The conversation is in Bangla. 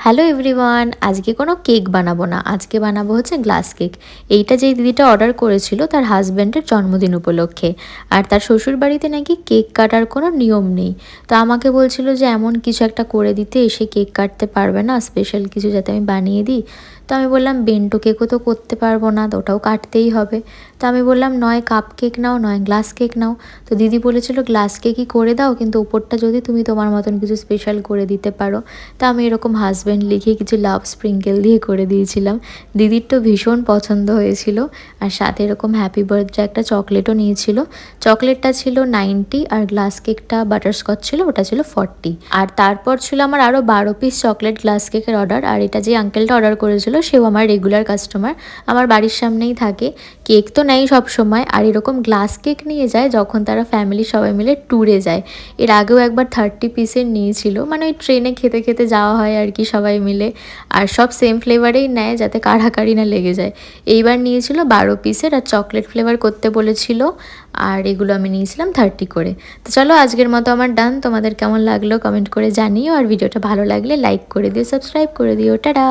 হ্যালো এভরিওয়ান, আজকে কোনো কেক বানাবো না, আজকে বানাবো হচ্ছে গ্লাস কেক। এইটা যেই দিদিটা অর্ডার করেছিল তার হাজব্যান্ডের জন্মদিন উপলক্ষে, আর তার শ্বশুর বাড়িতে নাকি কেক কাটার কোনো নিয়ম নেই। তো আমাকে বলছিল যে এমন কিছু একটা করে দিতে, এসে কেক কাটতে পারবে না, স্পেশাল কিছু যাতে আমি বানিয়ে দিই। তো আমি বললাম বেন্টো কেকও তো করতে পারবো না, তো ওটাও কাটতেই হবে। তো আমি বললাম নয় কাপ কেক নাও, নয় গ্লাস কেক নাও। তো দিদি বলেছিল গ্লাস কেকই করে দাও, কিন্তু উপরটা যদি তুমি তোমার মতন কিছু স্পেশাল করে দিতে পারো। তা আমি এরকম হাজব্যান্ড লিখে কিছু লাভ স্প্রিঙ্কেল দিয়ে করে দিয়েছিলাম। দিদির তো ভীষণ পছন্দ হয়েছিল। আর সাথে এরকম হ্যাপি বার্থডে একটা চকলেটও নিয়েছিল। চকলেটটা ছিল 90 আর গ্লাস কেকটা বাটারস্কচ ছিল, ওটা ছিল 40। আর তারপর ছিল আমার আরও 12 পিস চকলেট গ্লাস কেকের অর্ডার। আর এটা যে আঙ্কেলটা অর্ডার করেছিল সেও আমার রেগুলার কাস্টমার, আমার বাড়ির সামনেই থাকে। কেক তো নেই সব সময়, আর এরকম গ্লাস কেক নিয়ে যায় যখন তারা ফ্যামিলি সবাই মিলে ট্যুরে যায়। এর আগেও একবার 30 পিসের নিয়েছিল, মানে ওই ট্রেনে খেতে খেতে যাওয়া হয় আর কি সবাই মিলে। আর সব সেম ফ্লেভারেই নেয় যাতে কাড়াকাড়ি না লেগে যায়। এইবার নিয়েছিল 12 পিসের, আর চকলেট ফ্লেভার করতে বলেছিল। আর এগুলো আমি নিয়েছিলাম 30 করে। তো চলো আজকের মতো আমার ডান। তোমাদের কেমন লাগলো কমেন্ট করে জানিও, আর ভিডিওটা ভালো লাগলে লাইক করে দিও, সাবস্ক্রাইব করে দিও। টাটা।